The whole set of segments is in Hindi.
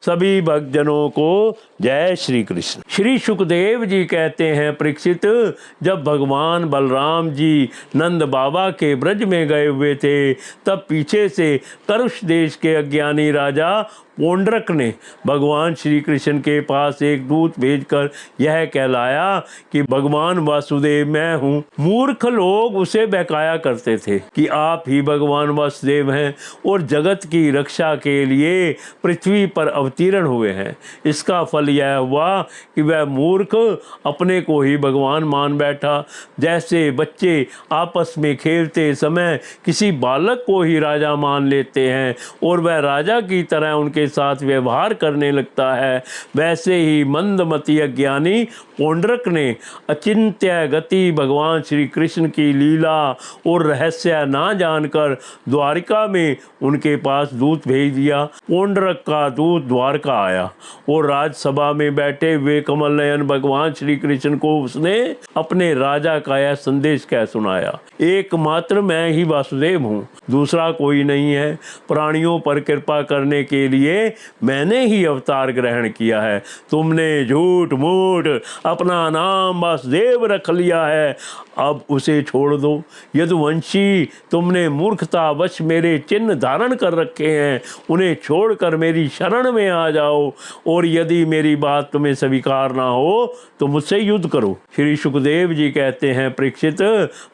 सभी भक्तजनों को जय श्री कृष्ण। श्री सुखदेव जी कहते हैं, परीक्षित, जब भगवान बलराम जी नंद बाबा के ब्रज में गए हुए थे, तब पीछे से करुष देश के अज्ञानी राजा पोंड्रक ने भगवान श्री कृष्ण के पास एक दूत भेजकर यह कहलाया कि भगवान वासुदेव मैं हूँ। मूर्ख लोग उसे बहकाया करते थे कि आप ही भगवान वासुदेव हैं और जगत की रक्षा के लिए पृथ्वी पर अवतीर्ण हुए हैं। इसका फल यह हुआ कि वह मूर्ख अपने को ही भगवान मान बैठा। जैसे बच्चे आपस में खेलते समय किसी बालक को ही राजा मान लेते हैं और वह राजा की तरह उनके साथ व्यवहार करने लगता है, वैसे ही मंदमती अज्ञानी पोंड्रक ने अचिंत्य गति भगवान श्री कृष्ण की लीला और रहस्य ना जानकर द्वारिका में उनके पास दूत भेज दिया। पोंड्रक का दूत द्वारका आया और राजसभा में बैठे हुए कमल नयन भगवान श्री कृष्ण को उसने अपने राजा का यह संदेश कह सुनाया, एकमात्र मैं ही वासुदेव हूँ, दूसरा कोई नहीं है। प्राणियों पर कृपा करने के लिए मैंने ही अवतार ग्रहण किया है। तुमने झूठ मूठ अपना नाम वासुदेव रख लिया है, अब उसे छोड़ दो। यदुवंशी, तुमने मूर्खतावश मेरे चिन्ह धारण कर रखे हैं, उन्हें छोड़कर मेरी शरण में आ जाओ और यदि मेरी बात तुम्हें स्वीकार ना हो तो मुझसे युद्ध करो। श्री सुखदेव जी कहते हैं, परीक्षित,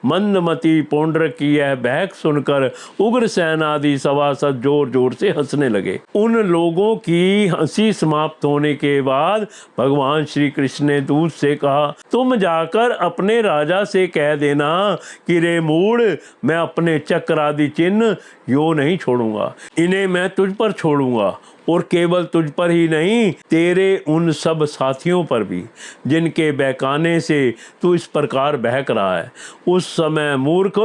मंदमती पोंड्रक की यह बहक सुनकर उग्रसेन आदि सभासद जोर जोर से हंसने लगे। उन लोगों की हंसी समाप्त होने के बाद भगवान श्री कृष्ण ने दूत से कहा, तुम जाकर अपने राजा से कह देना कि रे मूढ़, मैं अपने चक्र आदि चिन्ह यो नहीं छोड़ूंगा, इन्हें मैं तुझ पर छोड़ूंगा और केवल तुझ पर ही नहीं, तेरे उन सब साथियों पर भी जिनके बहकाने से तू इस प्रकार बहक रहा है। उस समय मूर्ख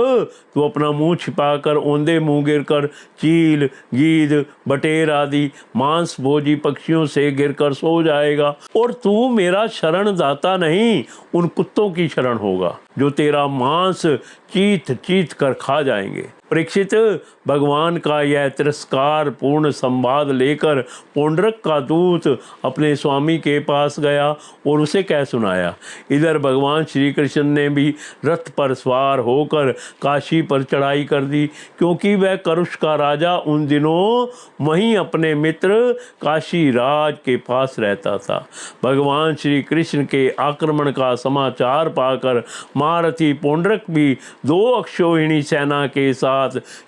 तू अपना मुंह छिपाकर औंधे मुंह गिरकर चील, गीद, बटेर आदि मांस भोजी पक्षियों से गिरकर सो जाएगा और तू मेरा शरण दाता नहीं, उन कुत्तों की शरण होगा जो तेरा मांस चीत चीत कर खा जाएंगे। परीक्षित, भगवान का यह तिरस्कार पूर्ण संवाद लेकर पोंड्रक का दूत अपने स्वामी के पास गया और उसे कह सुनाया। इधर भगवान श्री कृष्ण ने भी रथ पर सवार होकर काशी पर चढ़ाई कर दी, क्योंकि वह करुष का राजा उन दिनों वहीं अपने मित्र काशी राज के पास रहता था। भगवान श्री कृष्ण के आक्रमण का समाचार पाकर महारथी पोंड्रक भी 2 अक्षौहिणी सेना के साथ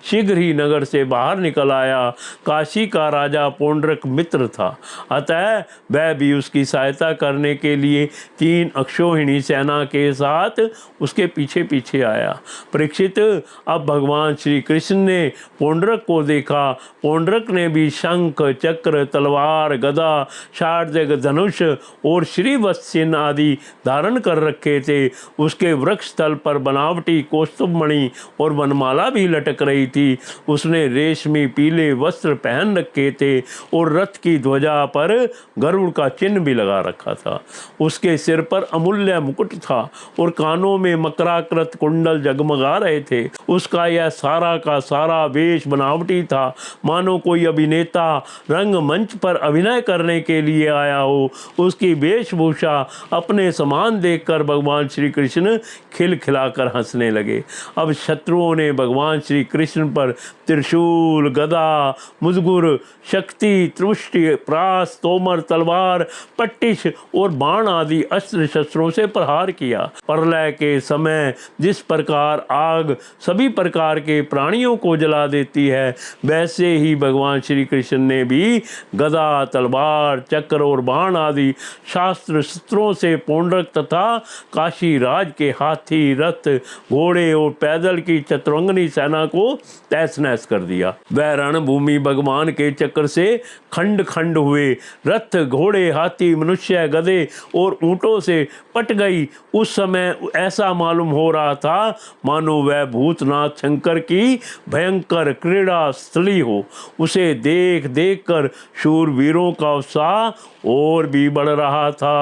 शीघ्र ही नगर से बाहर निकल आया। काशी का राजा पोंड्रक मित्र था, अतः वह भी उसकी सहायता करने के लिए 3 अक्षौहिणी सेना के साथ उसके पीछे पीछे आया। परीक्षित, अब भगवान श्री कृष्ण ने पोंड्रक को देखा। पोंड्रक ने भी शंख, चक्र, तलवार, गदा, शार्दूल, धनुष और श्रीवत्स चिन्ह आदि धारण कर रखे थे। उसके वृक्ष तल पर बनावटी कौस्तुभमणि और वनमाला भी लटक रही थी। उसने रेशमी पीले वस्त्र पहन रखे थे और रथ की ध्वजा पर गरुड़ का चिन्ह भी लगा रखा था। उसके सिर पर अमूल्य मुकुट था और कानों में मकराकृत कुंडल जगमगा रहे थे। उसका यह सारा का सारा वेश बनावटी था, मानो कोई अभिनेता रंगमंच पर अभिनय करने के लिए आया हो। उसकी वेशभूषा अपने समान देखकर भगवान श्री कृष्ण खिलखिलाकर हंसने लगे। अब शत्रुओं ने भगवान श्री कृष्ण पर त्रिशूल, गदा, मुजगुर, शक्ति, त्रुष्टि, प्रास, तोमर, तलवार, पट्टिश और बाण आदि अस्त्र शस्त्रों से प्रहार किया। प्रलय के समय जिस प्रकार आग सभी प्रकार के प्राणियों को जला देती है, वैसे ही भगवान श्री कृष्ण ने भी गदा, तलवार, चक्र और बाण आदि शास्त्र शस्त्रों से पोंड्रक तथा काशी राज के हाथी, रथ, घोड़े और पैदल की चतुरंगनी सेना को तहस नहस कर दिया। वह रणभूमि भगवान के चक्र से खंड खंड हुए। रथ, घोड़े, हाथी, मनुष्य, गधे और ऊंटों से पट गई। उस समय ऐसा मालूम हो रहा था मानो वह भूतनाथ शंकर की भयंकर क्रीड़ा स्थली हो। उसे देख देख कर शूरवीरों का उत्साह और भी बढ़ रहा था।